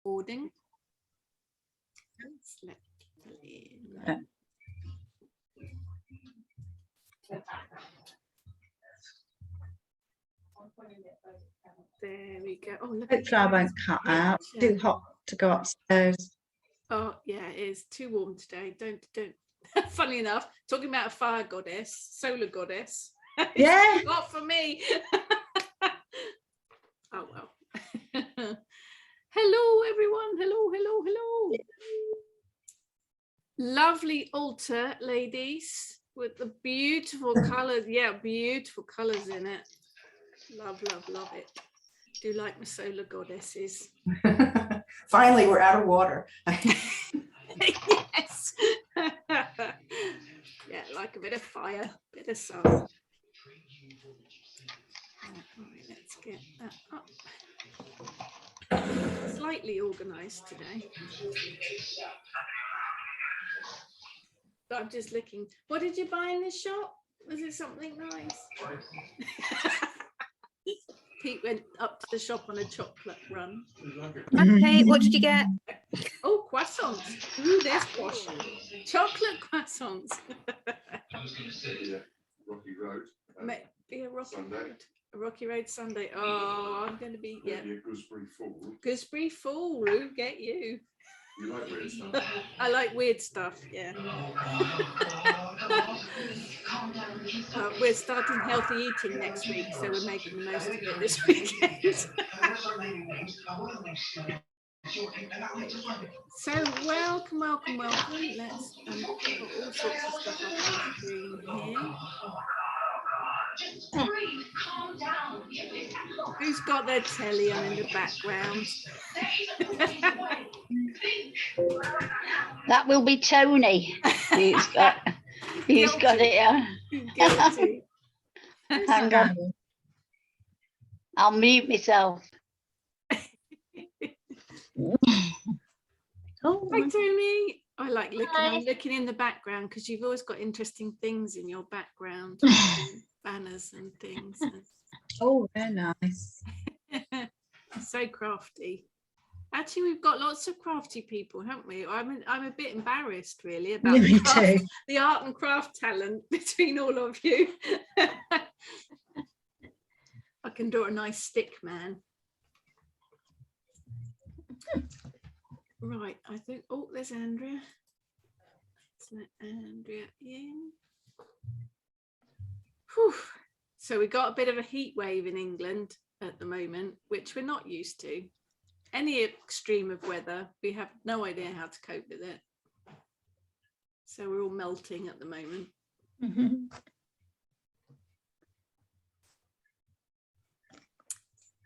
recording. There we go. Oh, look. Hopefully I won't cut out. Too hot to go upstairs. Oh yeah, it is too warm today. Don't. Funny enough, talking about a fire goddess, solar goddess. Yeah. Not for me. Oh well. Hello everyone. Hello. Lovely altar, ladies, with the beautiful colours. Yeah, beautiful colours in it. Love it. Do like my solar goddesses. Finally, we're out of water. Yes. Yeah, like a bit of fire, bit of sun. Right, let's get that up. Slightly organised today. I'm just looking. What did you buy in this shop? Was it something nice? Pete went up to the shop on a chocolate run. Okay, what did you get? Oh, croissants. Ooh, there's croissants. Chocolate croissants. Rocky Road. Maybe a Rocky Road Sunday. Oh, I'm going to be, yeah. Maybe a gooseberry fool. Gooseberry fool, who get you? You like weird stuff? I like weird stuff, yeah. We're starting healthy eating next week, so we're making the most of it this weekend. So welcome. Let's put all sorts of stuff up on the screen here. Who's got their telly on in the background? That will be Tony. He's got it. Guilty. Hang on. I'll mute myself. Oh, hi Tony. I like looking in the background because you've always got interesting things in your background, banners and things. Oh, they're nice. So crafty. Actually, we've got lots of crafty people, haven't we? I'm a bit embarrassed really about the art and craft talent between all of you. I can draw a nice stick man. Right, I think, oh, there's Andrea. Let's let Andrea in. Whew. So we got a bit of a heat wave in England at the moment, which we're not used to. Any extreme of weather, we have no idea how to cope with it. So we're all melting at the moment. Mm-hmm.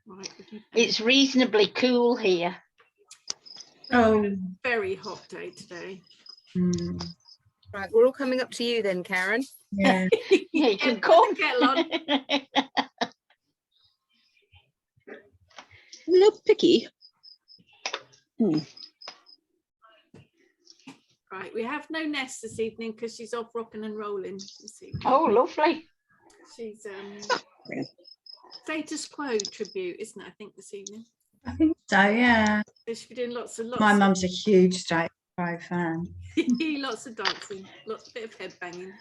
Right, it's reasonably cool here. Oh, very hot day today. Right, we're all coming up to you then, Karen. Yeah. Yeah, you can come. Get on. Look picky. Right, we have no Ness this evening because she's off rocking and rolling this evening. Oh, lovely. She's Status Quo tribute, isn't it? I think this evening. I think so, yeah. So she'll be doing lots. My mum's a huge Status Quo fan. Lots of dancing, lots bit of head banging.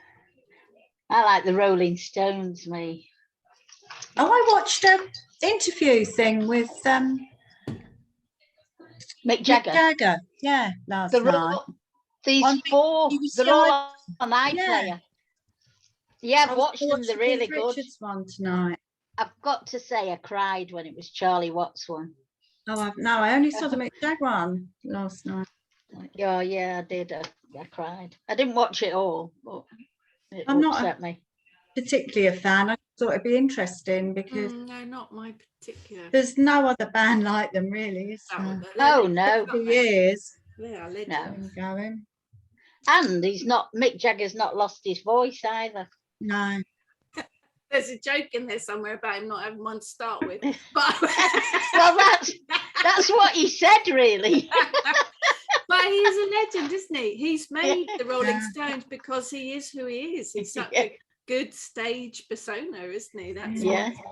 I like the Rolling Stones, me. Oh, I watched an interview thing with Mick Jagger. Yeah, last night. These four, they're all on iPlayer. Yeah, I've watched them. They're really good. One tonight. I've got to say, I cried when it was Charlie Watts one. Oh, I only saw the Mick Jagger one last night. Oh, yeah, I did. I cried. I didn't watch it all, but it upset me. Particularly a fan. I thought it'd be interesting because no, not my particular. There's no other band like them, really. Is there? Oh no, for years. Yeah, no. Going. And Mick Jagger's not lost his voice either. No. There's a joke in there somewhere about him not having one to start with. But well, that's what he said, really. But he's a legend, isn't he? He's made the Rolling Stones because he is who he is. He's such a good stage persona, isn't he? That's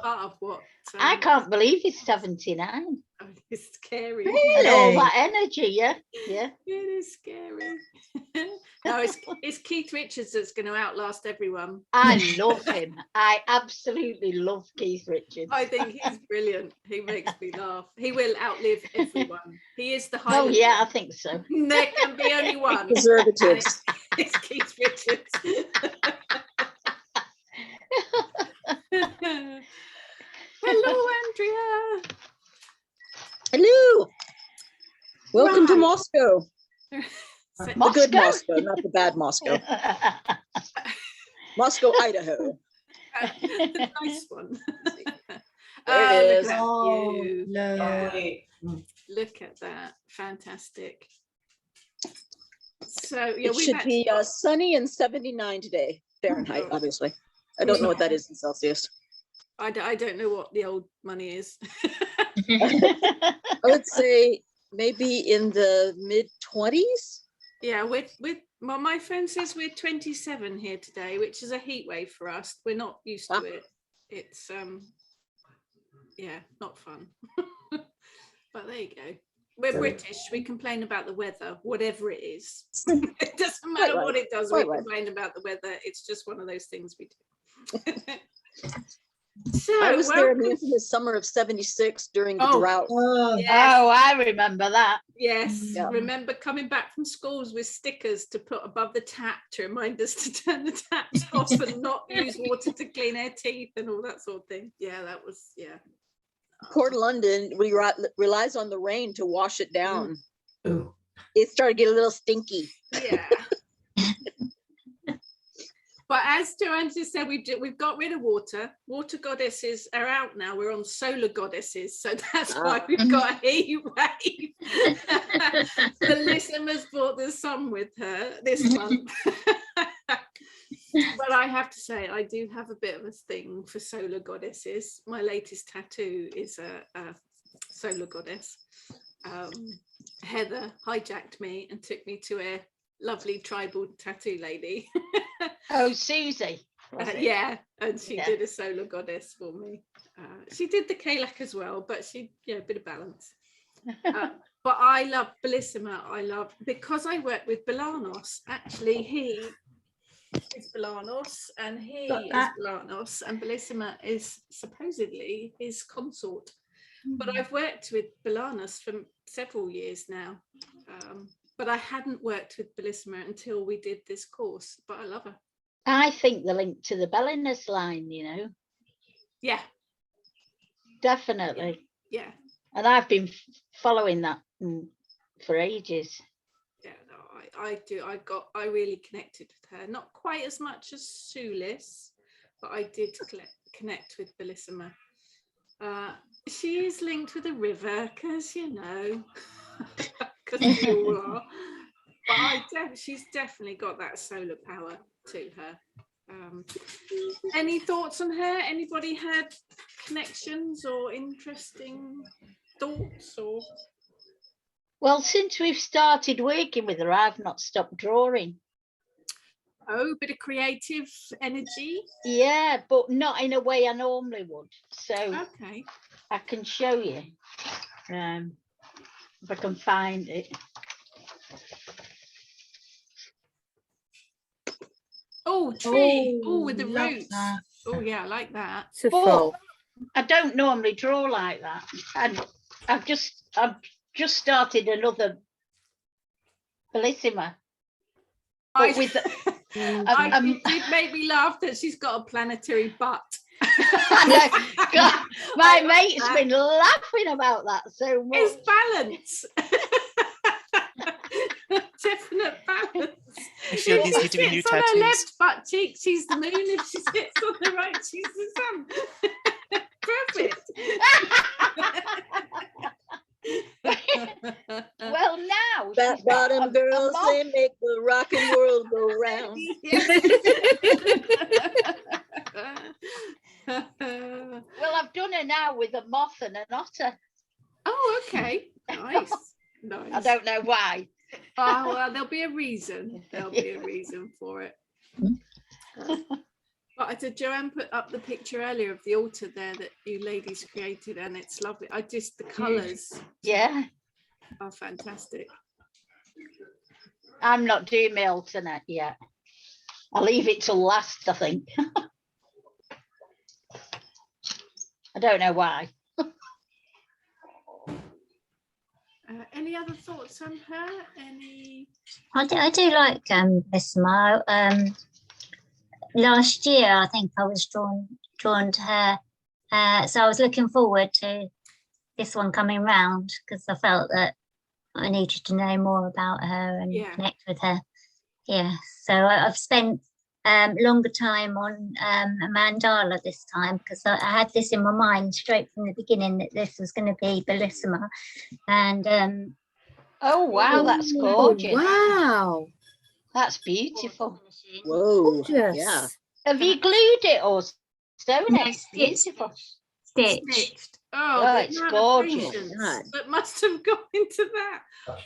part of what. I can't believe he's 79. Oh, it's scary. And all Really? that energy, yeah. Yeah. It is scary. No, it's Keith Richards that's going to outlast everyone. I love him. I absolutely love Keith Richards. I think he's brilliant. He makes me laugh. He will outlive everyone. He is the Oh, Highlander. yeah, I think so. There can be only one. And Preservatives. it's Keith Richards. Hello, Andrea. Hello. Welcome to Right. Moscow. So- The good Moscow? Moscow, not the bad Moscow. Moscow, Idaho. nice one. There it is. Look at Oh, you. look. Lovely. Look at that. Fantastic. So yeah, It we've should actually be sunny and 79 today, Fahrenheit, Oh. obviously. I don't know what that is in Celsius. I don't know what the old money is. I would say maybe in the mid 20s. Yeah, well, my friend says we're 27 here today, which is a heat wave for us. We're not used to it. It's yeah, not fun. But there you go. We're British. We complain about the weather, whatever it is. It doesn't matter right. what it does. Quite We right. complain about the weather. It's just one of those things we do. So I was there in the welcome- infamous summer of 76 during the Oh. drought. Oh, Yes. Oh, I remember that. Yes, Yeah. remember coming back from schools with stickers to put above the tap to remind us to turn the taps off and not use water to clean our teeth and all that sort of thing. Yeah, that was, yeah. Port London, we relies on the rain to wash it down. Ooh. It started to get a little stinky. Yeah. But as Joanne just said, we've got rid of water. Water goddesses are out now. We're on solar goddesses. So that's why we've got a heat wave. Belisama's brought the sun with her this month. But I have to say, I do have a bit of a thing for solar goddesses. My latest tattoo is a solar goddess. Heather hijacked me and took me to a lovely tribal tattoo lady. Oh, Susie. was it? Yeah, and she Yeah. did a solar goddess for me. She did the Kalak as well, but she, a bit of balance. But I love Belisama. Because I work with Belanos. Actually, he is Belanos, and he Got is that. Belanos, and Belisama is supposedly his consort. But I've worked with Belanos for several years now. But I hadn't worked with Belisama until we did this course. But I love her. I think the link to the Bellinus line, Yeah, definitely. yeah. And I've been following that for ages. Yeah, no, I do. I really connected with her. Not quite as much as Sulis, but I did connect with Belisama. She is linked with a river, because because we all are. But she's definitely got that solar power to her. Any thoughts on her? Anybody had connections or interesting thoughts or? Well, since we've started working with her, I've not stopped drawing. Oh, bit of creative energy. Yeah, but not in a way I normally would. So Okay. I can show you if I can find it. Oh, tree. Oh, with the love roots. that. Oh, yeah, I like that. It's a But fault. I don't normally draw like that. And I've just started another Bellissima. But with it did make me laugh that she's got a planetary butt. God, my mate's been laughing about that so much. It's balance. Definite balance. I feel If these she need to be new sits on her tattoos. left butt cheek, she's the moon. If she sits on the right, she's the sun. Perfect. Well, now Fat she's got bottom a girls, moth. they make the rockin' world go round. Well, I've done her now with a moth and an otter. Oh, okay. Nice. Nice. I don't know why. Oh, well, there'll be a reason. There'll be a reason for it. But I said Joanne put up the picture earlier of the altar there that you ladies created, and it's lovely. The colours Yeah, are fantastic. I'm not doing my alternate yet. I'll leave it till last, I think. I don't know why. Any other thoughts on her? Any? I do like Belisama. Last year, I think I was drawn to her. So I was looking forward to this one coming round because I felt that I needed to know more about her and connect with her. Yeah, so I've spent longer time on a mandala this time because I had this in my mind straight from the beginning that this was going to be Belisama. And oh wow, that's gorgeous. Wow. That's beautiful. Whoa. Gorgeous. Yeah. Have you glued it or sewn No, it? Beautiful. stitch. Stitched. Oh, the it's amount of gorgeous. patience God. that must have gone into that.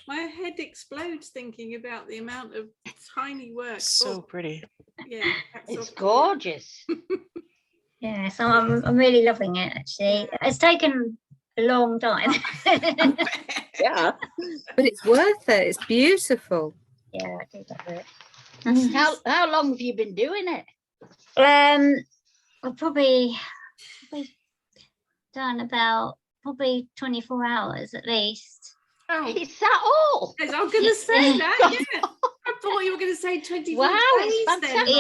My head explodes thinking about the amount of tiny work. So Oh, pretty. yeah, hats It's off to you. gorgeous. Yeah, so I'm really loving it actually. It's taken a long time. Yeah. But it's worth it. It's beautiful. Yeah, I do love it. How long have you been doing it? I've probably done about 24 hours at least. Oh, Is that all? I was going to say that. Yeah, I thought you were going to say 24 Wow, days. it's then. fantastic.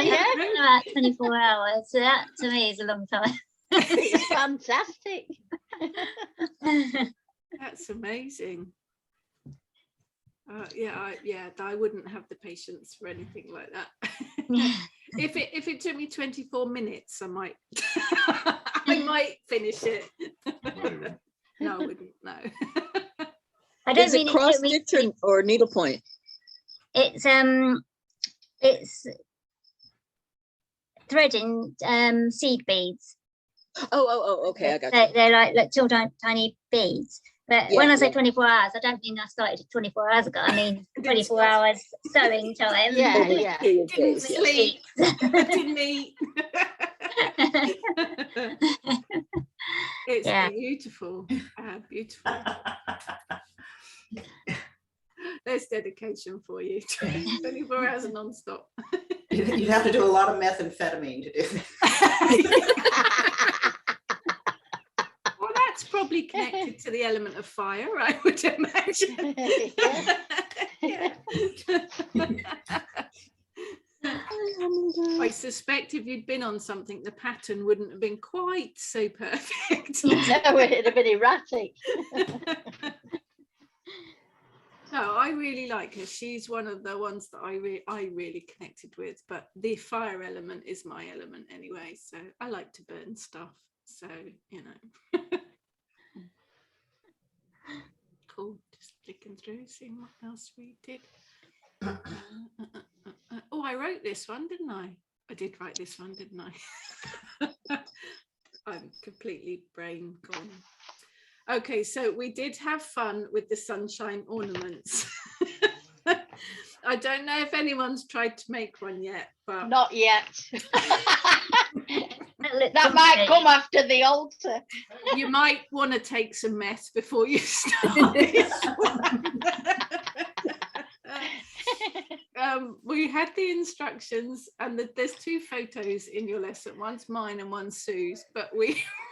Yeah, about 24 hours. So that to me is a long time. It's fantastic. That's amazing. I wouldn't have the patience for anything like that. If it took me 24 minutes, I might I might finish it. No, I wouldn't. No. I don't Is it mean cross took me- stitch or needlepoint? It's threading seed beads. Oh, okay, I got you. They're like little tiny beads. But when Yeah, I say yeah. 24 hours, I don't mean I started 24 hours ago. I mean 24 hours sewing time. Yeah, yeah. Didn't Yes. sleep. Didn't eat. It's Yeah. beautiful. Beautiful. There's dedication for you. 24 hours non-stop. You'd have to do a lot of methamphetamine to do that. Well, that's probably connected to the element of fire, I would imagine. Yeah. I suspect if you'd been on something, the pattern wouldn't have been quite so perfect. No, it'd have been erratic. No, I really like her. She's one of the ones that I really connected with, but the fire element is my element anyway. So I like to burn stuff. So, you know. Cool. Just flicking through, seeing what else we did. Oh, I wrote this one, didn't I? I did write this one, didn't I? I'm completely brain gone. Okay, so we did have fun with the sunshine ornaments. I don't know if anyone's tried to make one yet, but Not yet. That might come after the altar. you might want to take some meth before you start this one. We had the instructions, and there's two photos in your lesson. One's mine and one's Sue's, but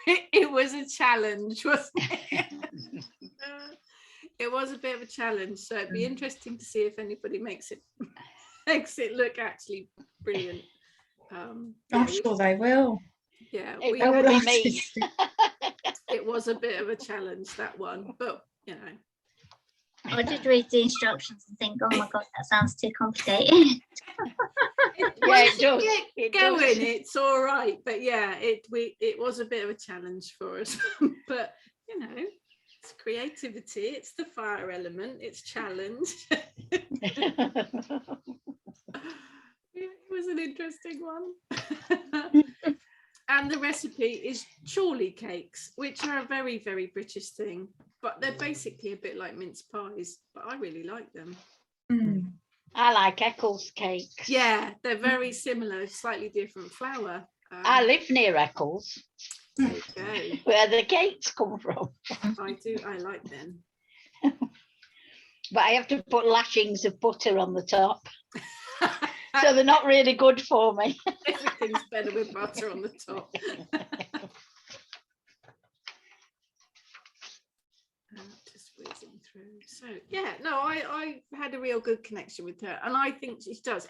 it was a challenge, wasn't it? It was a bit of a challenge, so it'd be interesting to see if anybody makes it look actually brilliant. I'm sure they will. Yeah, It won't be me. it was a bit of a challenge, that one, but you know. I did read the instructions and think, oh my God, that sounds too complicated. Yeah, Once it you does. get It going, does. it's all right, but yeah, it was a bit of a challenge for us. But you know, it's creativity, it's the fire element, it's challenge. It was an interesting one. And the recipe is chorley cakes, which are a very, very British thing, but they're basically a bit like mince pies, but I really like them. I like Eccles cakes. Yeah, they're very similar, slightly different flour. I live near Eccles, There you go. where the cakes come from. I like them. But I have to put lashings of butter on the top. So they're not really good for me. Everything's better with butter on the top. Just whizzing through. So yeah, no, I had a real good connection with her, and I think she does.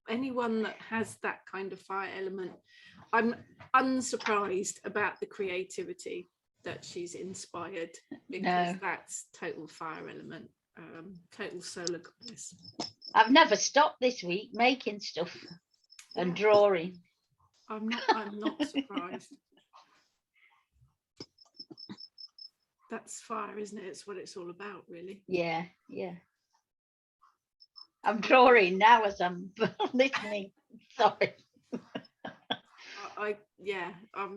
Anyone that has that kind of fire element, I'm unsurprised about the creativity that she's inspired, because that's total fire element, total solar goddess. I've never stopped this week making stuff and drawing. I'm not surprised. That's fire, isn't it? It's what it's all about, really. Yeah. I'm drawing now as I'm listening. Sorry.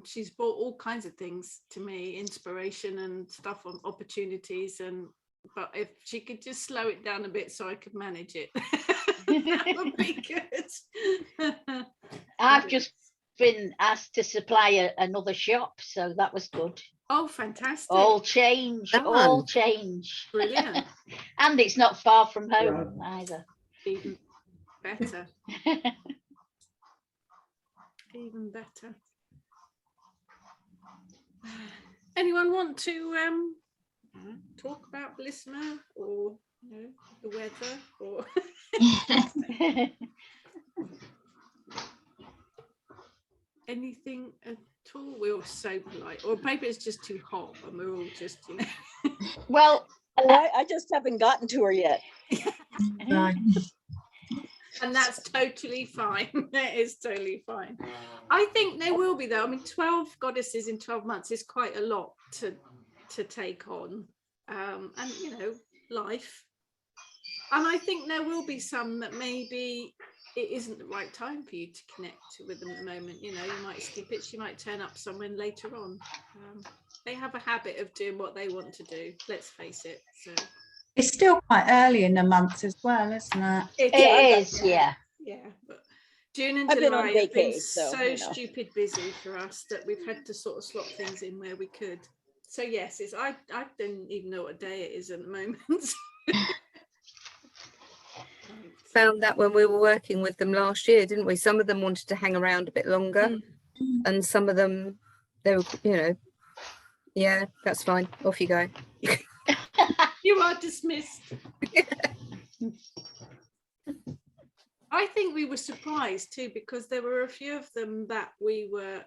She's brought all kinds of things to me, inspiration and stuff on opportunities, but if she could just slow it down a bit so I could manage it, that would be good. I've just been asked to supply another shop, so that was good. Oh, fantastic. All change. Brilliant. And it's not far from home either. Even better. Even better. Anyone want to talk about Belisama, or the weather, or anything at all? We're all so polite, or maybe it's just too hot and we're all just Well, I just haven't gotten to her yet. and that's totally fine. That is totally fine. I think there will be, though. I mean, 12 goddesses in 12 months is quite a lot to take on, and life. And I think there will be some that maybe it isn't the right time for you to connect with them at the moment. You might skip it. She might turn up somewhere later on. They have a habit of doing what they want to do, let's face it. So It's still quite early in the month as well, isn't it? it is, yeah. Yeah, but June and I've been July on have been vacay, so, stupid busy for us that we've had to sort of slot things in where we could. So yes, I don't even know what day it is at the moment. Found that when we were working with them last year, didn't we? Some of them wanted to hang around a bit longer, and some of them, they were, yeah, that's fine. Off you go. You are dismissed. I think we were surprised too, because there were a few of them that we were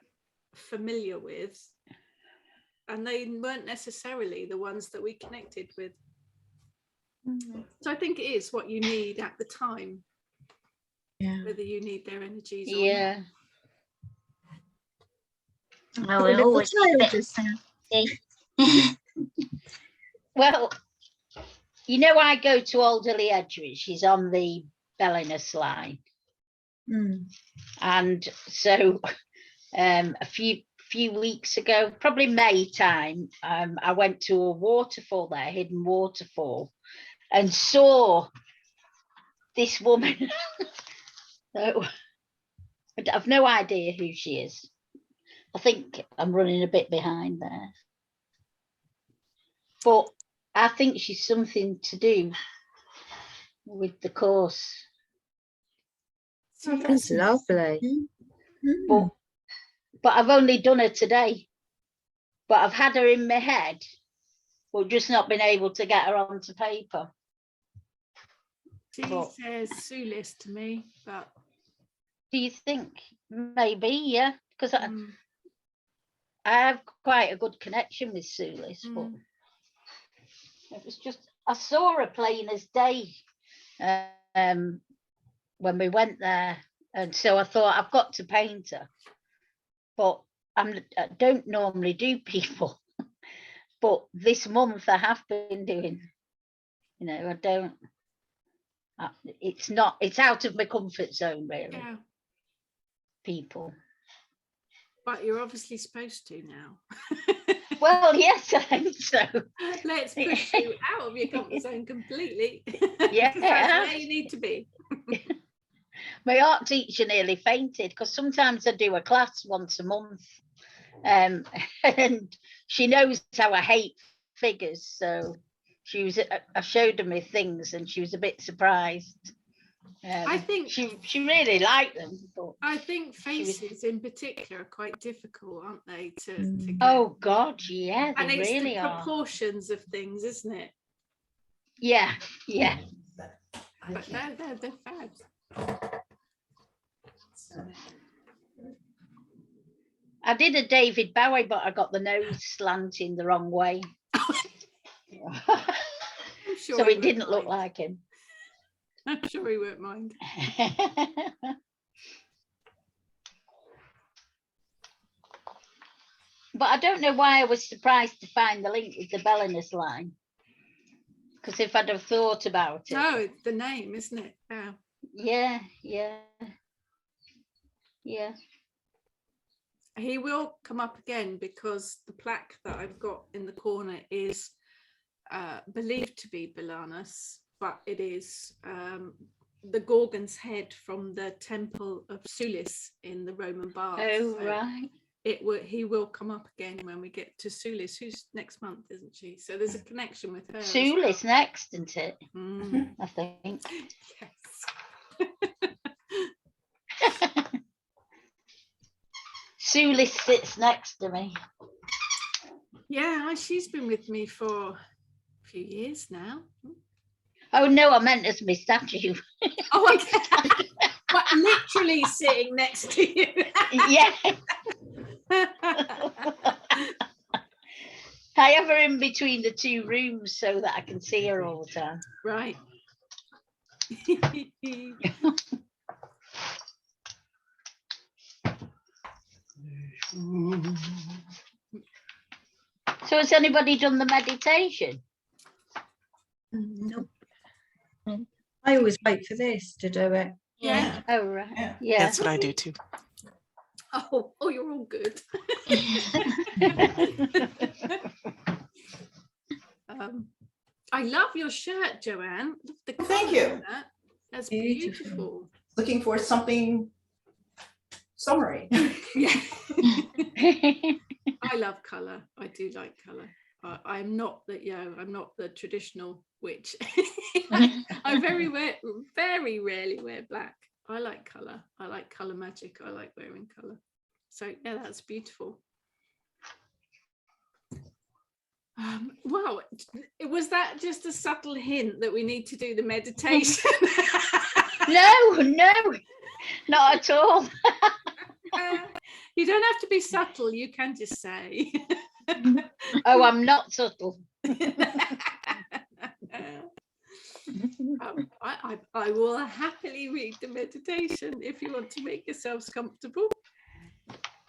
familiar with, and they weren't necessarily the ones that we connected with. So I think it is what you need at the time, whether you need their energies or not. Well, we're always a bit Well, I go to Alderley Edgeridge. She's on the Bellinus line. And so a few weeks ago, probably May time, I went to a waterfall there, hidden waterfall, and saw this woman. So I've no idea who she is. I think I'm running a bit behind there. But I think she's something to do with the course. That's lovely. But I've only done her today. But I've had her in my head, but just not been able to get her onto paper. She says Sulis to me, but do you think maybe? Yeah, because I have quite a good connection with Sulis, but it was just, I saw her plain as day when we went there, and so I thought I've got to paint her, but I don't normally do people, but this month I have been doing. I don't. It's out of my comfort zone, really. yeah. People. But you're obviously supposed to now. Well, yes, I think so. Let's push you out of your comfort zone completely. Yeah, 'Cause it that's has. where you need to be. My art teacher nearly fainted because sometimes I do a class once a month, and she knows how I hate figures. So I showed her my things, and she was a bit surprised. I think she really liked them. But I think she was- faces in particular are quite difficult, aren't they? To get. oh God, yeah, and they it's really the are. proportions of things, isn't it? Yeah, yeah. I But can't. they're fabs. I did a David Bowie, but I got the nose slanting the wrong way. I'm sure So he it didn't won't look mind. like him. I'm sure he won't mind. But I don't know why I was surprised to find the link with the Bellinus line. Because if I'd have thought about it. No, it's the name, isn't it? Yeah. Yeah, yeah. Yeah. He will come up again because the plaque that I've got in the corner is believed to be Belanus, but it is the Gorgon's head from the temple of Sulis in the Roman baths. Oh, So right. he will come up again when we get to Sulis, who's next month, isn't she? So there's a connection with her. Sulis next, isn't it? Mm. I think. Yes. Sulis sits next to me. Yeah, she's been with me for a few years now. Oh no, I meant as my statue. Oh, okay. But literally sitting next to you. Yeah. I have her in between the two rooms so that I can see her all the time. Right. So has anybody done the meditation? Nope. I always wait for this to do it. Yeah. Oh right. Yeah. Yeah. That's what I do too. Oh, you're all good. I love your shirt, Joanne. Love the Thank colour you. of that. That's Beautiful. beautiful. Looking for something summery. Yeah. I love colour. I do like colour. I'm not the traditional witch. I very rarely wear black. I like colour. I like colour magic. I like wearing colour. So yeah, that's beautiful. Wow, was that just a subtle hint that we need to do the meditation? No, not at all. You don't have to be subtle, you can just say. Oh, I'm not subtle. I will happily read the meditation if you want to make yourselves comfortable.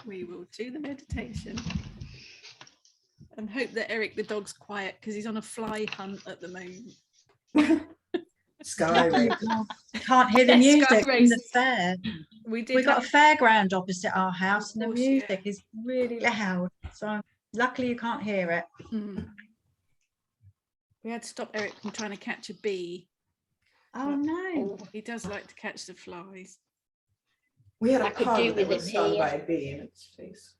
We will do the meditation. And hope that Eric the dog's quiet because he's on a fly hunt at the moment. Sky Ray. Can't hear the Yes, music Sky from the races. fair. We did We've got a have- fairground opposite our house, and the course, yeah. music is really loud. So luckily you can't hear it. We had to stop Eric from trying to catch a bee. Oh no. He does like to catch the flies. We had I a could pug do that with was it stung here. by a bee in its face.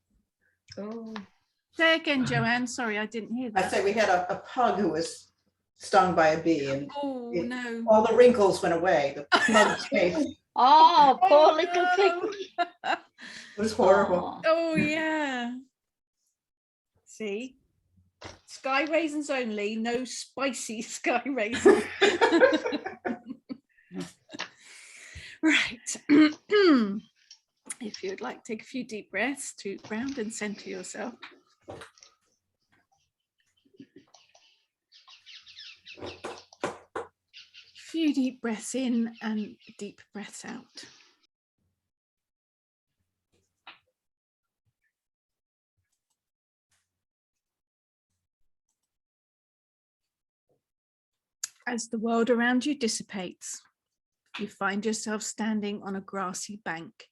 Oh. Say again, Joanne. Sorry, I didn't hear I that. say we had a pug who was stung by a bee, and Oh it- no. all the wrinkles went away. The pug's face. Oh, poor Oh, little no. thing. It was horrible. Oh. Oh yeah. See, sky raisins only. No spicy sky raisins. Right. If you'd like, take a few deep breaths to ground and center yourself. Few deep breaths in and deep breaths out. As the world around you dissipates, you find yourself standing on a grassy bank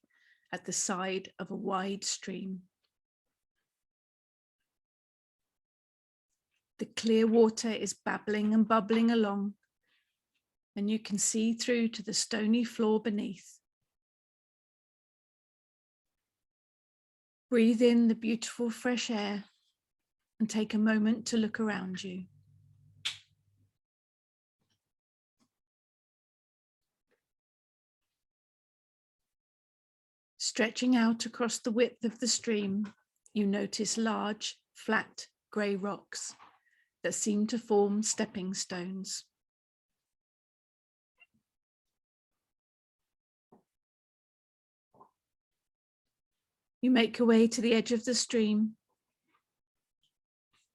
at the side of a wide stream. The clear water is babbling and bubbling along, and you can see through to the stony floor beneath. Breathe in the beautiful fresh air and take a moment to look around you. Stretching out across the width of the stream, you notice large, flat, grey rocks that seem to form stepping stones. You make your way to the edge of the stream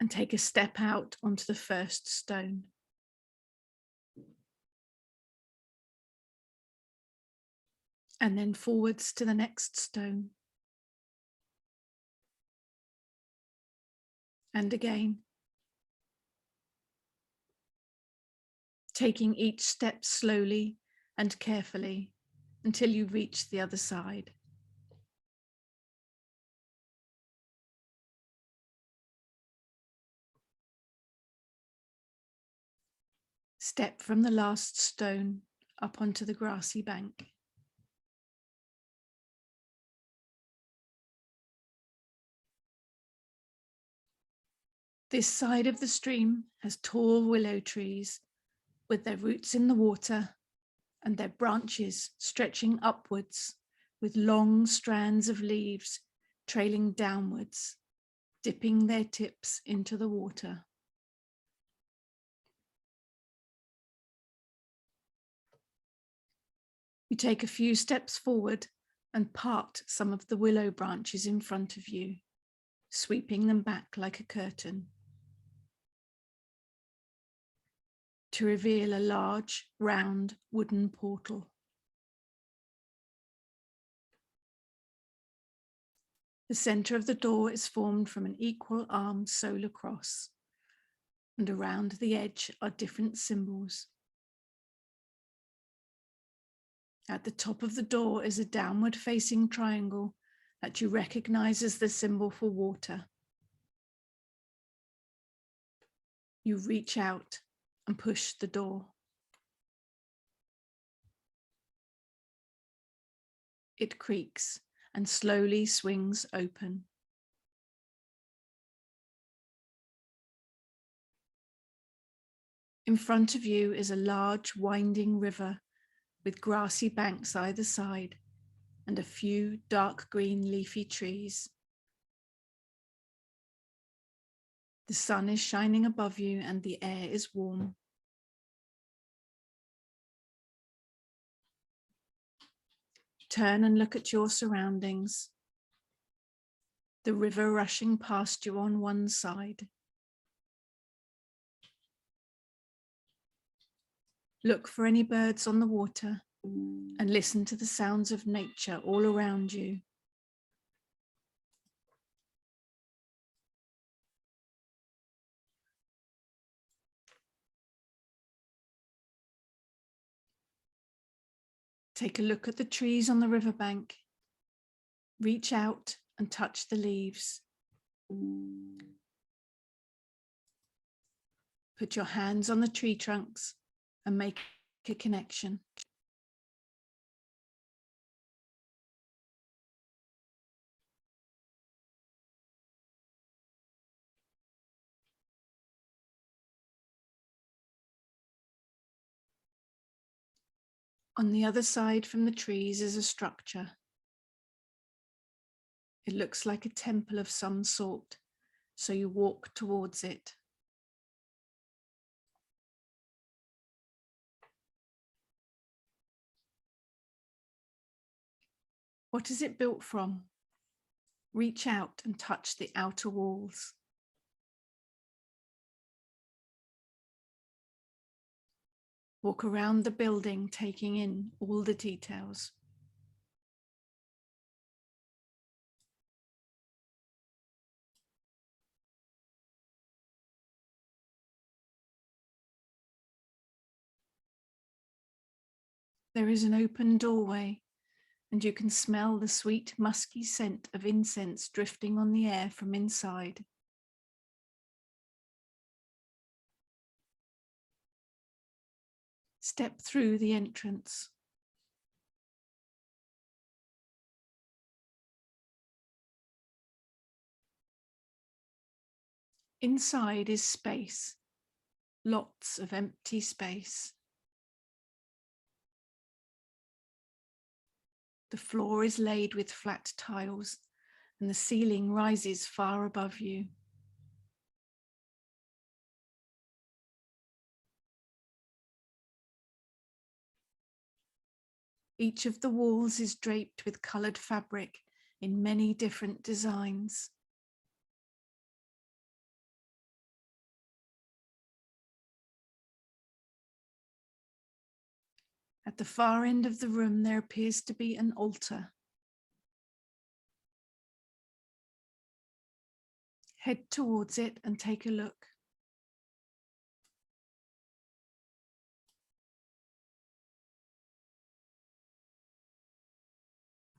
and take a step out onto the first stone. And then forwards to the next stone. And again. Taking each step slowly and carefully until you reach the other side. Step from the last stone up onto the grassy bank. This side of the stream has tall willow trees with their roots in the water and their branches stretching upwards with long strands of leaves trailing downwards, dipping their tips into the water. You take a few steps forward and part some of the willow branches in front of you, sweeping them back like a curtain, to reveal a large, round wooden portal. The centre of the door is formed from an equal armed solar cross, and around the edge are different symbols. At the top of the door is a downward facing triangle that you recognise as the symbol for water. You reach out and push the door. It creaks and slowly swings open. In front of you is a large winding river with grassy banks either side and a few dark green leafy trees. The sun is shining above you and the air is warm. Turn and look at your surroundings. The river rushing past you on one side. Look for any birds on the water and listen to the sounds of nature all around you. Take a look at the trees on the riverbank. Reach out and touch the leaves. Put your hands on the tree trunks and make a connection. On the other side from the trees is a structure. It looks like a temple of some sort, so you walk towards it. What is it built from? Reach out and touch the outer walls. Walk around the building, taking in all the details. There is an open doorway, and you can smell the sweet, musky scent of incense drifting on the air from inside. Step through the entrance. Inside is space, lots of empty space. The floor is laid with flat tiles and the ceiling rises far above you. Each of the walls is draped with coloured fabric in many different designs. At the far end of the room, there appears to be an altar. Head towards it and take a look.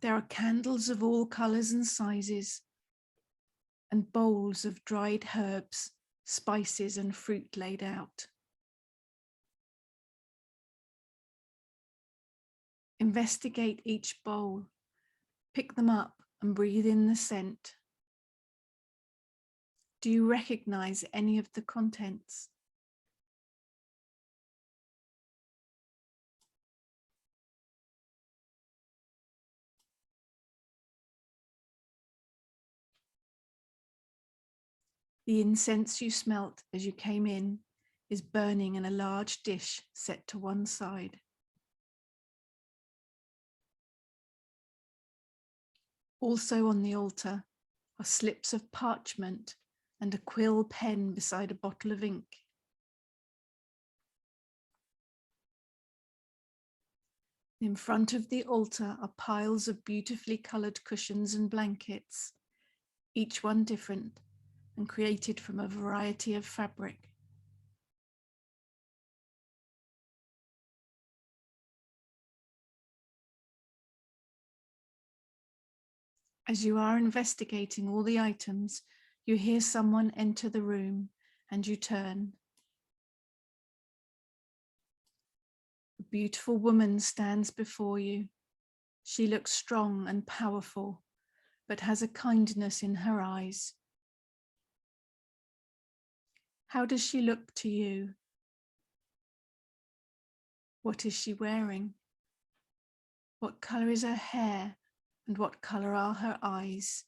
There are candles of all colours and sizes, and bowls of dried herbs, spices and fruit laid out. Investigate each bowl, pick them up and breathe in the scent. Do you recognize any of the contents? The incense you smelt as you came in is burning in a large dish set to one side. Also on the altar are slips of parchment and a quill pen beside a bottle of ink. In front of the altar are piles of beautifully coloured cushions and blankets, each one different and created from a variety of fabric. As you are investigating all the items, you hear someone enter the room and you turn. A beautiful woman stands before you. She looks strong and powerful, but has a kindness in her eyes. How does she look to you? What is she wearing? What colour is her hair and what colour are her eyes?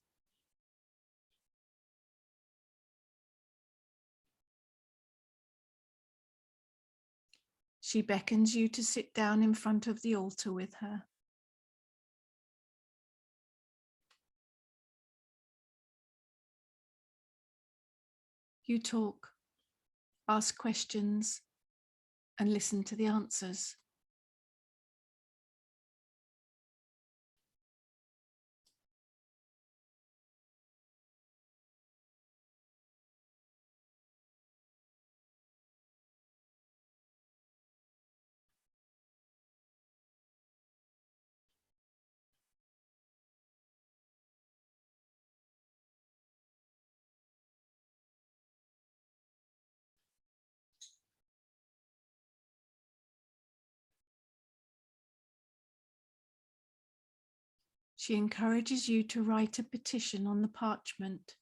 She beckons you to sit down in front of the altar with her. You talk, ask questions, and listen to the answers. She encourages you to write a petition on the parchment.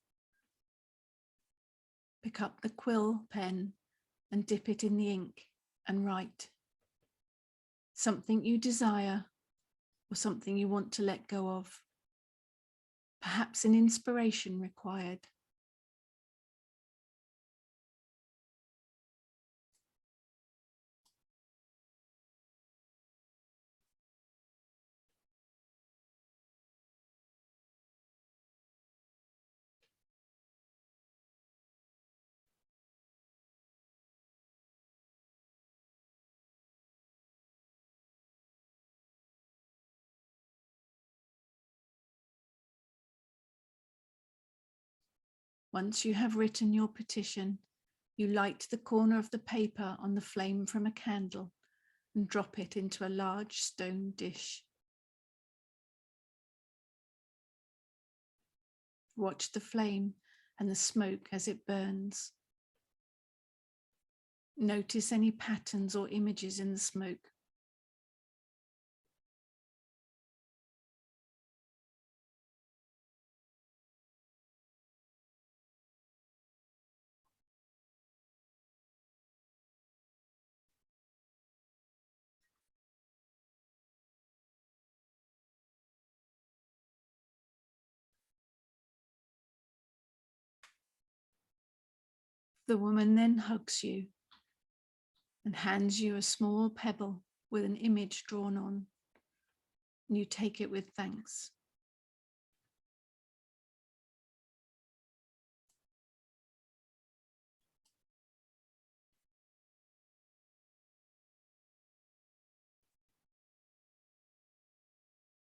Pick up the quill pen and dip it in the ink and write something you desire or something you want to let go of. Perhaps an inspiration required. Once you have written your petition, you light the corner of the paper on the flame from a candle and drop it into a large stone dish. Watch the flame and the smoke as it burns. Notice any patterns or images in the smoke. The woman then hugs you and hands you a small pebble with an image drawn on, and you take it with thanks.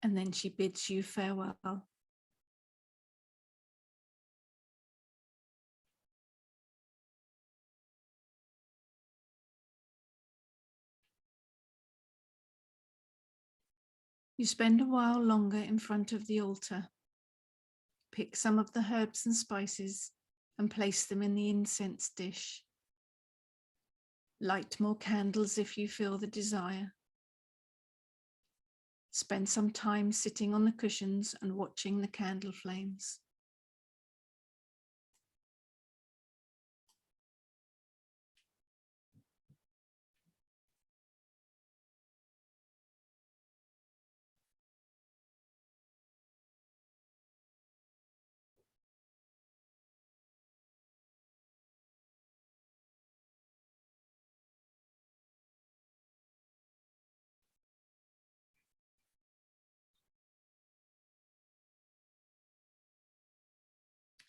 And then she bids you farewell. You spend a while longer in front of the altar. Pick some of the herbs and spices and place them in the incense dish. Light more candles if you feel the desire. Spend some time sitting on the cushions and watching the candle flames.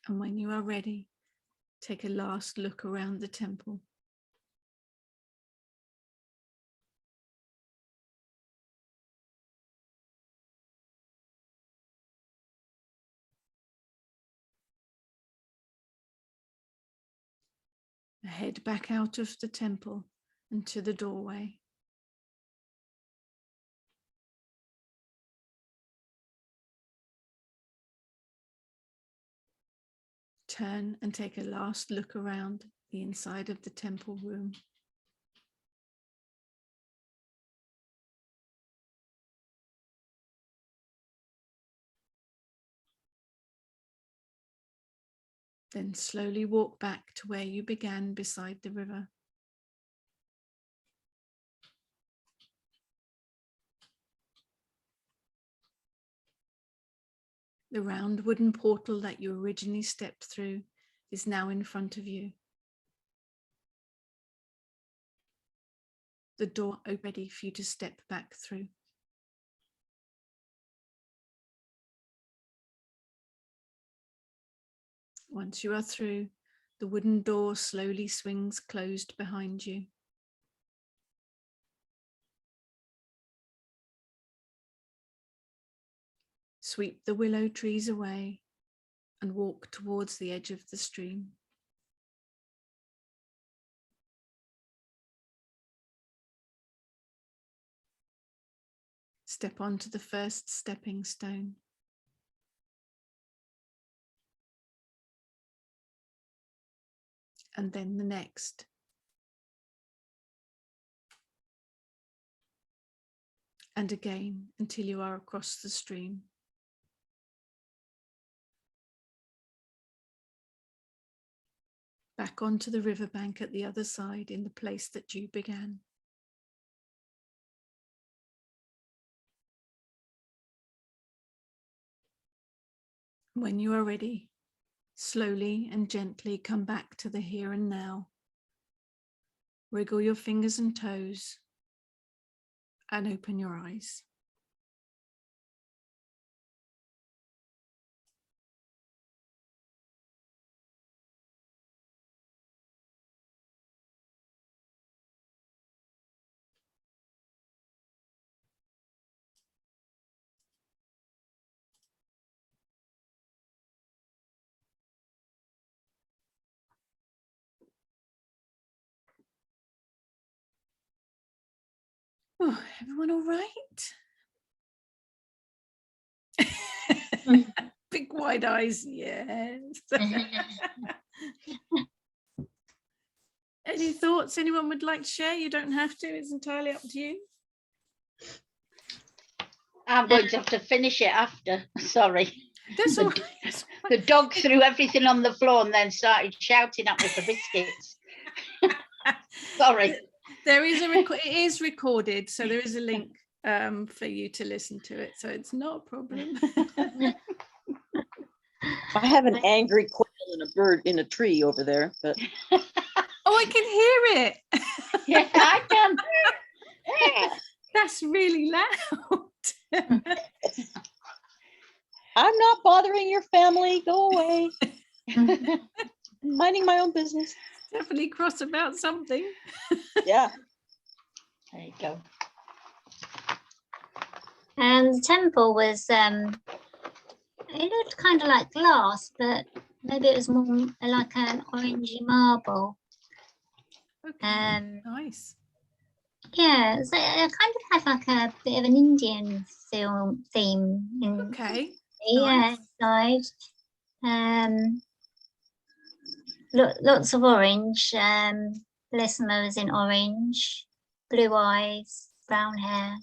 And when you are ready, take a last look around the temple. Head back out of the temple and to the doorway. Turn and take a last look around the inside of the temple room. Then slowly walk back to where you began beside the river. The round wooden portal that you originally stepped through is now in front of you. The door open ready for you to step back through. Once you are through, the wooden door slowly swings closed behind you. Sweep the willow trees away and walk towards the edge of the stream. Step onto the first stepping stone. And then the next. And again until you are across the stream. Back onto the riverbank at the other side in the place that you began. When you are ready, slowly and gently come back to the here and now. Wriggle your fingers and toes and open your eyes. Oh, everyone all right? Big wide eyes, yes. Any thoughts anyone would like to share? You don't have to. It's entirely up to you. I'm going to have to finish it after. Sorry. That's all right. The dog threw everything on the floor and then started shouting at me for biscuits. Sorry. There is it is recorded, so there is a link for you to listen to it. So it's not a problem. I have an angry quail and a bird in a tree over there, but Oh, I can hear it. Yeah, I can. That's really loud. I'm not bothering your family. Go away. I'm minding my own business. Definitely cross about something. Yeah. There you go. And the temple was, it looked kind of like glass, but maybe it was more like an orangey marble. Okay. Nice. Yeah, so it kind of had like a bit of an Indian theme in Okay. yeah, Nice. inside. Lots of orange. Belisama was in orange, blue eyes, brown hair.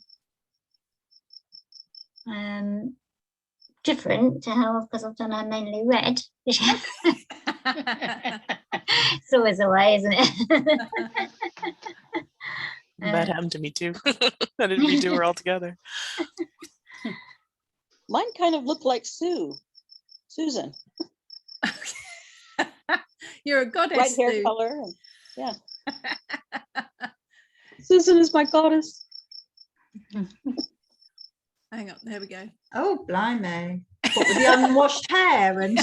Different to how, because I've done her mainly red. It's always the way, isn't it? That happened to me too. I didn't redo her altogether. Mine kind of looked like Susan. You're a goddess. Right hair Sue. color. And, yeah. Susan is my goddess. Hang on, there we go. Oh, blimey. What with the unwashed hair and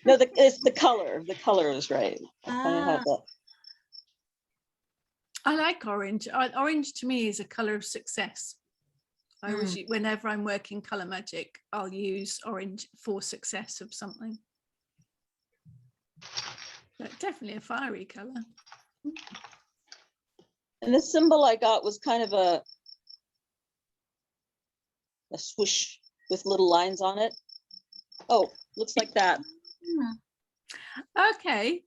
No, it's the color. The color is right. I kind of have that. I like orange. Orange to me is a color of success. I always, whenever I'm working color magic, I'll use orange for success of something. But definitely a fiery color. And the symbol I got was kind of a swoosh with little lines on it. Oh, looks like that. Okay.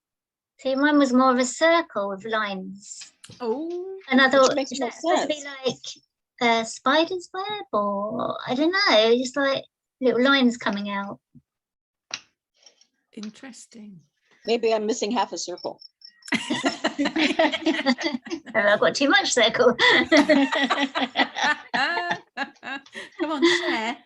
See, mine was more of a circle with lines. Oh. And I thought, makes is more that supposed to be sense. like a spider's web, or I don't know, just like little lines coming out. Interesting. Maybe I'm missing half a circle. I've got too much circle. Come on, share.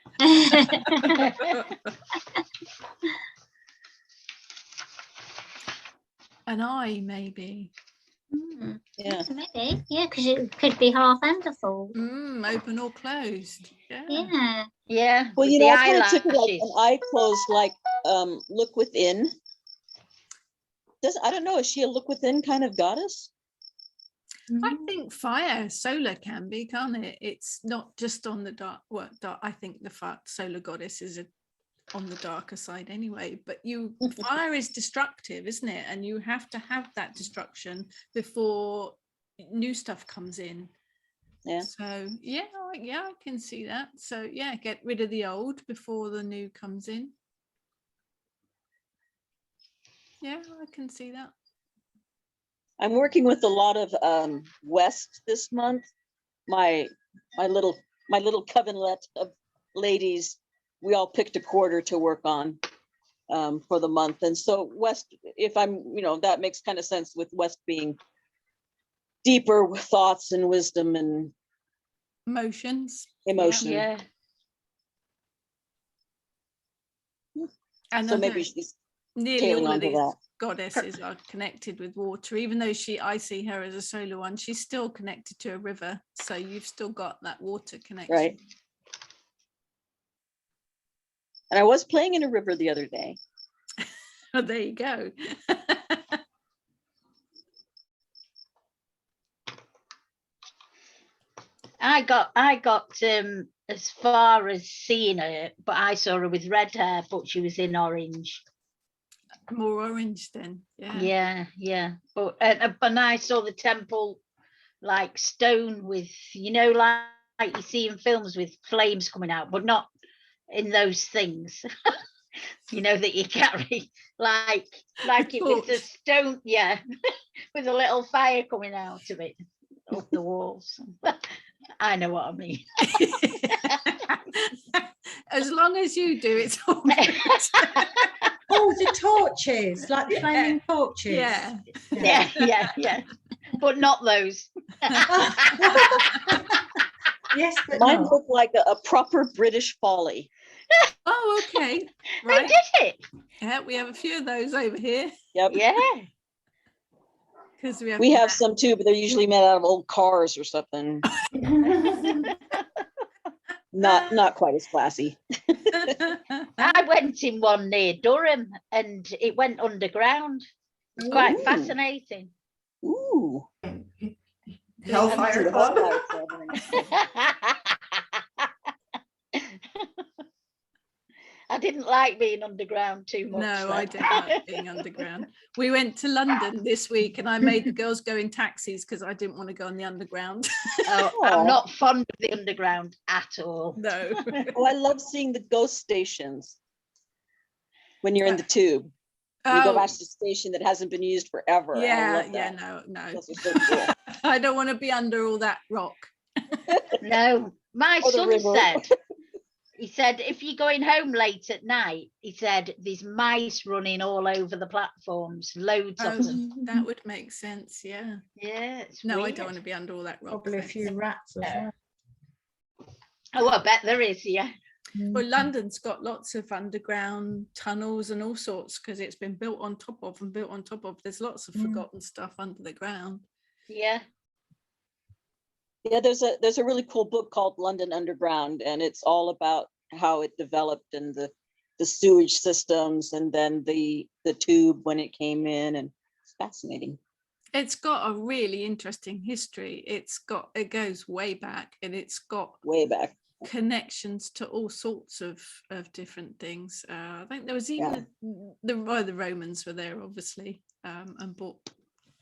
An eye, maybe. Yeah. Maybe, yeah, because it could be half and a full. Open or closed. Yeah. Yeah. Well, with you the know, I kind of took it like eyelashes. an eye closed, like look within. I don't know, is she a look within kind of goddess? I think fire solar can be, can't it? It's not just on the dark. Well, I think the solar goddess is on the darker side anyway. But fire is destructive, isn't it? And you have to have that destruction before new stuff comes in. Yeah. So yeah, I can see that. So yeah, get rid of the old before the new comes in. Yeah, I can see that. I'm working with a lot of West this month. My little covenant of ladies, we all picked a quarter to work on for the month. And so West, if I'm, that makes kind of sense with West being deeper with thoughts and wisdom and emotions. emotion. Yeah. And So maybe she's nearly tailing all of onto these that. goddesses are connected with water, even though I see her as a solar one, she's still connected to a river, so you've still got that water connection. Right. And I was playing in a river the other day. Oh, there you go. I got as far as seeing her, but I saw her with red hair, but she was in orange. More orange then. Yeah. But and I saw the temple like stone with, like you see in films with flames coming out, but not in those things. You know, that you carry like it was a stone, yeah, with a little fire coming out of it up the walls. I know what I mean. As long as you do, it's all right. Oh, the torches, like the flaming torches. Yeah. Yeah. But not those. Yes, but Mine not. looked like a proper British folly. Oh, okay. Who Right. did it? Yeah, we have a few of those over here Yep. Yeah. because We have some too, but they're usually made out of old cars or something. Not quite as classy. I went in one near Durham and it went underground. It's quite Ooh. fascinating. Ooh. Hellfire Club. I didn't like being underground too much. No, though. I don't like being underground. We went to London this week and I made the girls go in taxis because I didn't want to go on the underground. Oh, I'm not fond of the underground at all. No. Oh, I love seeing the ghost stations when you're in the tube. You go past the station that hasn't been used forever. I Yeah, love yeah, that. no. Those are so cool. I don't want to be under all that rock. No, my Or the son river. he said, if you're going home late at night, he said, there's mice running all over the platforms, loads of them. That would make sense, yeah. Yeah, it's No, I weird. don't want to be under all that rock. Probably a thanks. few rats as well. Oh, I bet there is, yeah. Well, London's got lots of underground tunnels and all sorts because it's been built on top of and built on top of. There's lots of forgotten stuff under the ground. Yeah. Yeah, there's a really cool book called London Underground, and it's all about how it developed and the sewage systems and then the tube when it came in, and it's fascinating. It's got a really interesting history. It goes way back and it's got Way back. connections to all sorts of different things. I think there was even the Romans were there obviously, and bought.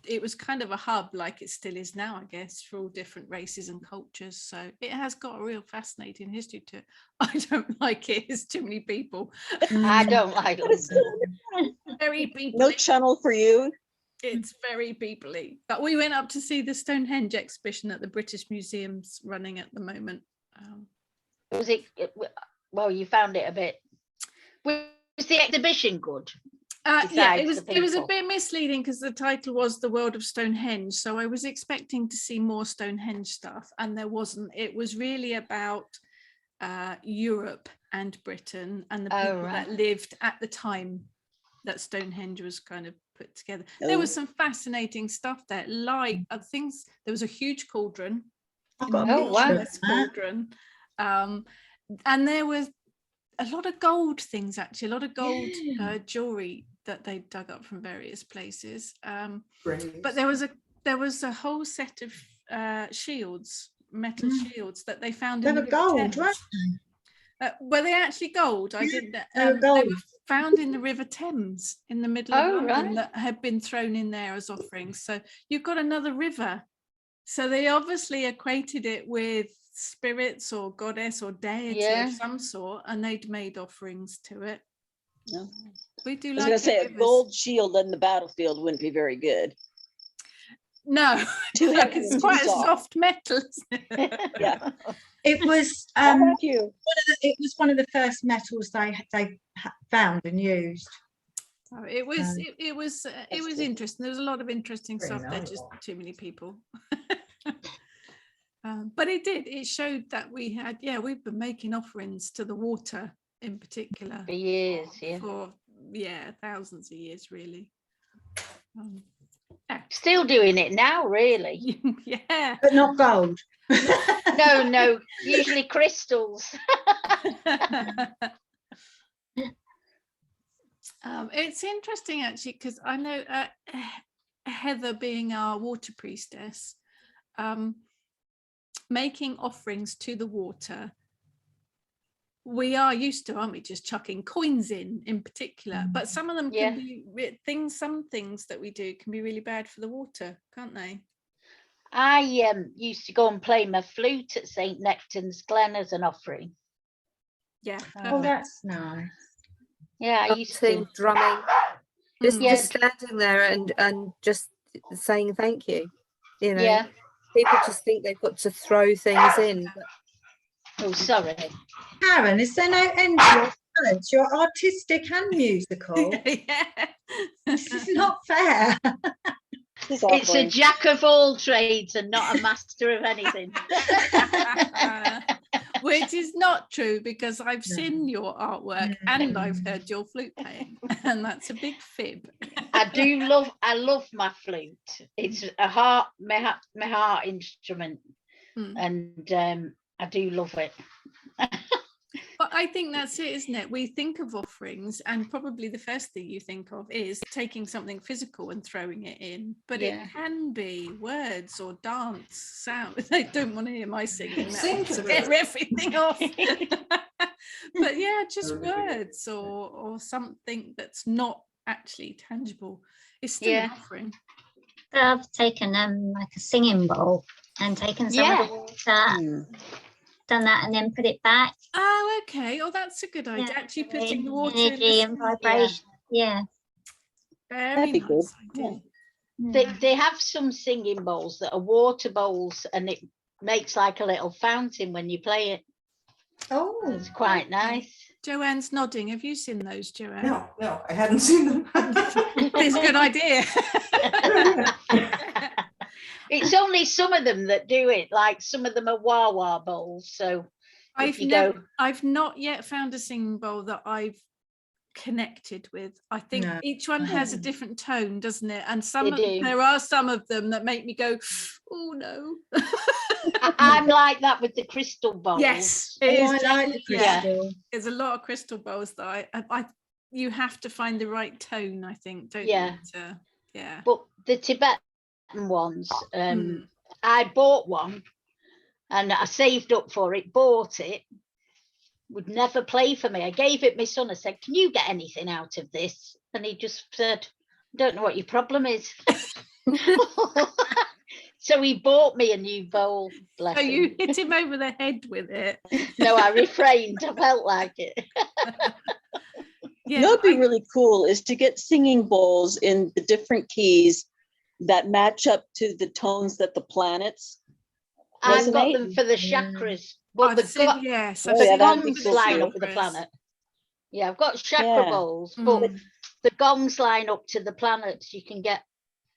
It was kind of a hub like it still is now, I guess, for all different races and cultures. So it has got a real fascinating history to it. I don't like it. It's too many people. I don't like it. Very people. No channel for you. It's very peoply. But we went up to see the Stonehenge exhibition that the British Museum's running at the moment. Was it? Well, you found it a bit. Was the exhibition good? Yeah, it was a people? bit misleading because the title was The World of Stonehenge. So I was expecting to see more Stonehenge stuff and there wasn't. It was really about Europe and Britain and the people that lived at the time that Stonehenge was kind of put together. There was some fascinating stuff there, like things. There was a huge cauldron. Cauldron. And there was a lot of gold things, actually, a lot of gold jewelry that they dug up from various places. But there was a whole set of shields, metal shields that they found in the gold, right? Were they actually gold? I didn't. They were found in the River Thames in the middle of London that had been thrown in there as offerings. So you've got another river. So they obviously equated it with spirits or goddess or deity of some sort, and they'd made offerings to it. No. We do. I was going to say a gold shield in the battlefield wouldn't be very good. No, it's quite a soft metal. Yeah, it was. It was one of the first metals they found and used. So it was interesting. There was a lot of interesting stuff there. Just too many people. But it showed that we've been making offerings to the water in particular for years, for thousands of years, really. Still doing it now, really. Yeah, but not gold. No, usually crystals. It's interesting actually because I know Heather, being our water priestess, making offerings to the water, we are used to, aren't we, just chucking coins in particular, but some of them can be some things that we do can be really bad for the water, can't they? I used to go and play my flute at St. Nectan's Glen as an offering. Yeah. Oh, that's nice. Yeah, I used to. dancing, drumming, just Yeah. standing there and just saying thank you. You know, Yeah. people just think they've got to throw things in. But Oh, sorry. Karen, is there no end to your talents? You're artistic and musical. Yeah. This is not fair. It's a jack of all trades and not a master of anything. Which is not true, because I've seen your artwork and I've heard your flute playing, and that's a big fib. I love my flute. It's my heart instrument, and I do love it. But I think that's it, isn't it? We think of offerings, and probably the first thing you think of is taking something physical and throwing it in. But it can be words or dance, sound. They don't want to hear my singing. That will scare everything off. But yeah, just words or something that's not actually tangible. It's still an offering. I've taken like a singing bowl and taken some of the water. Done that and then put it back. Oh, okay. Oh, that's a good idea. Actually putting the water energy in and vibration. Yeah. Very nice idea. They have some singing bowls that are water bowls, and it makes like a little fountain when you play it. Oh, it's quite nice. Joanne's nodding. Have you seen those, Joanne? No, I hadn't seen them. It's a good idea. It's only some of them that do it. Like some of them are wah-wah bowls. So I've not yet found a singing bowl that I've connected with. I think each one has a different tone, doesn't it? And there are some of them that make me go, oh no. I'm like that with the crystal bowls. Yes, I like the crystal. There's a lot of crystal bowls that I you have to find the right tone, I think, don't you? Yeah. But the Tibetan ones, I bought one and I saved up for it, bought it, would never play for me. I gave it my son. I said, can you get anything out of this? And he just said, I don't know what your problem is. So he bought me a new bowl. So you hit him over the head with it? No, I refrained. I felt like it. You know, what'd be really cool is to get singing bowls in the different keys that match up to the tones that the planets resonate. I've got them for the chakras. But the gongs line up with the planet. Yeah, I've got chakra bowls, but the gongs line up to the planets. You can get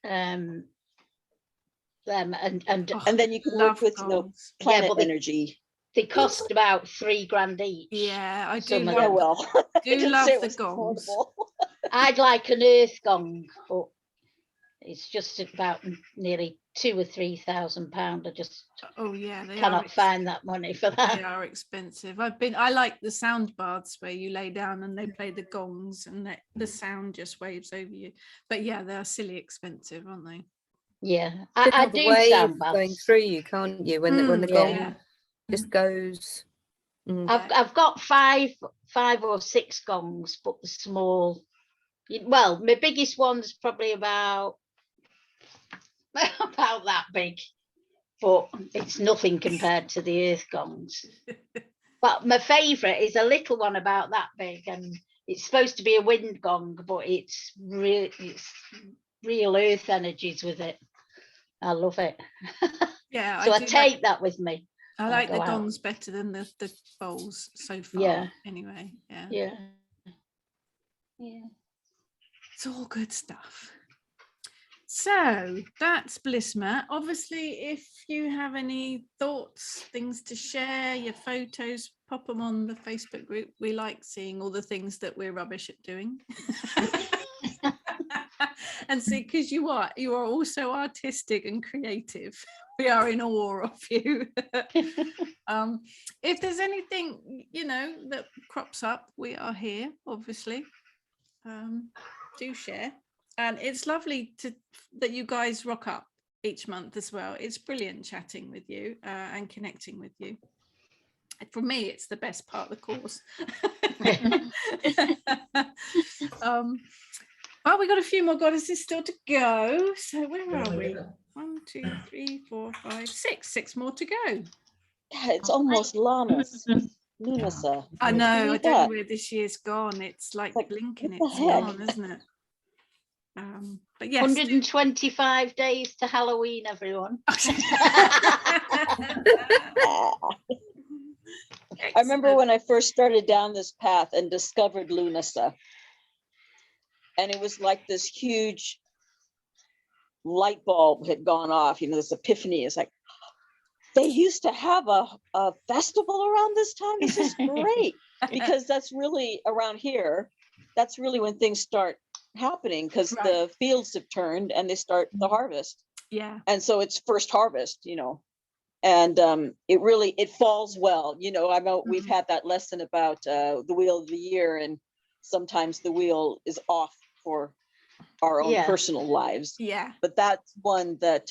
them and then you can work with planet energy. They cost about $3,000 each. Yeah, I do. love the gongs. I'd like an earth gong, but it's just about nearly £2,000 or £3,000. I just cannot find that money for that. They are expensive. I like the sound baths where you lay down and they play the gongs and the sound just waves over you. But yeah, they are silly expensive, aren't they? Yeah, I do sound baths going through you, can't you? When the gong just goes. I've got five or six gongs, but the small. Well, my biggest one's probably about that big, but it's nothing compared to the earth gongs. But my favourite is a little one about that big, and it's supposed to be a wind gong, but it's real earth energies with it. I love it. Yeah, so I take that with me. I like the gongs better than the bowls so far. Yeah. Anyway, yeah. It's all good stuff. So that's Belisama. Obviously, if you have any thoughts, things to share, your photos, pop them on the Facebook group. We like seeing all the things that we're rubbish at doing. And see, because you are also artistic and creative. We are in awe of you. If there's anything, that crops up, we are here, obviously. Do share. And it's lovely that you guys rock up each month as well. It's brilliant chatting with you and connecting with you. For me, it's the best part of the course. Well, we've got a few more goddesses still to go. So where are we? 1, 2, 3, 4, 5, 6. 6 more to go. Yeah, it's almost Llamas. Lunasa. I know. I Read don't know that. where this year's gone. It's like Like, blinking. what the It's heck? gone, isn't it? But yes. 125 days to Halloween, everyone. I remember when I first started down this path and discovered Lunasa. And it was like this huge light bulb had gone off, you know, this epiphany is like, they used to have a festival around this time. This is great. Because that's really around here, that's really when things start happening, because Right. the fields have turned and they start the harvest. Yeah. And so it's first harvest, you know. And it falls well, you know. I know we've had that lesson about the wheel of the year, and sometimes the wheel is off for our own personal lives. Yeah. But that's one that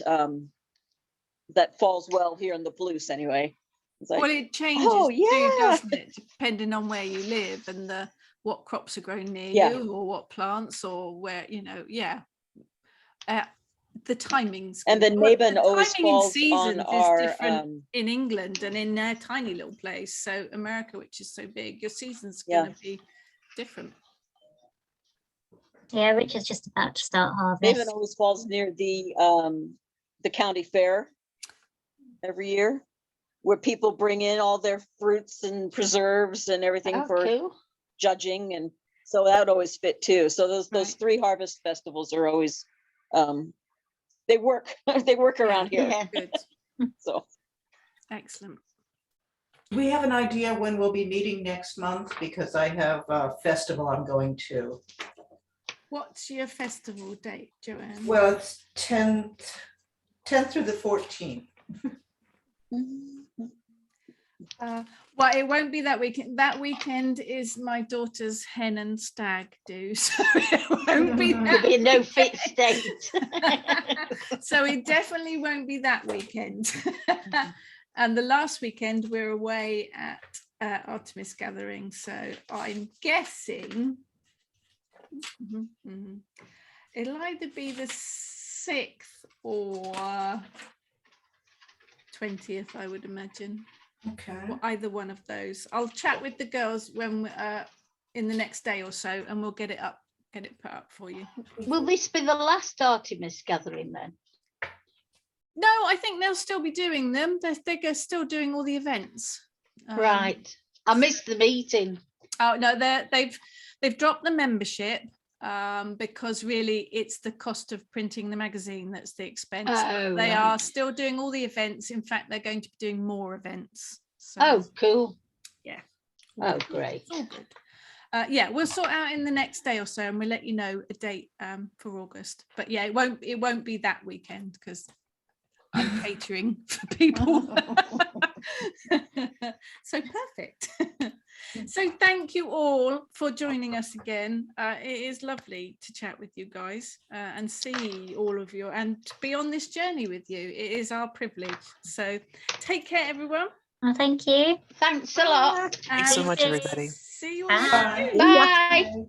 that falls well here in the Palouse anyway. It's like, Well, it changes too, doesn't it? Depending on where you live and what crops are grown near you, or what plants, or where, you know, the timings. And the Naban always timing in falls seasons on our is different in England and in their tiny little place. So America, which is so big, your season's going to be different. Yeah, Richard's just about to start harvest. Naban always falls near the county fair every year, where people bring in all their fruits and preserves and everything for judging, and so that would always fit too. So those 3 harvest festivals are always they work around here. Yeah, good. So excellent. Do we have an idea when we'll be meeting next month? Because I have a festival I'm going to. What's your festival date, Joanne? Well, it's 10th through the 14th. Well, it won't be that weekend. That weekend is my daughter's hen and stag do, so it won't be that. Be no fit state. So it definitely won't be that weekend. And the last weekend we're away at Artemis Gathering, so I'm guessing it'll either be the 6th or 20th, I would imagine. Okay. Or either one of those. I'll chat with the girls when in the next day or so, and we'll get it put up for you. Will this be the last Artemis Gathering then? No, I think they'll still be doing them. They're still doing all the events. Right. I missed the meeting. Oh no, they've dropped the membership because really it's the cost of printing the magazine that's the expense. They are still doing all the events. In fact, they're going to be doing more events. So, cool. Yeah. Oh, great. It's all good. Yeah, we'll sort out in the next day or so, and we'll let you know a date for August. But yeah, it won't be that weekend because I'm catering for people. So perfect. So thank you all for joining us again. It is lovely to chat with you guys and see all of you and to be on this journey with you. It is our privilege. So take care, everyone. Oh, thank you. Thanks a lot. Thanks so much, everybody. See you all. Bye. soon. Bye.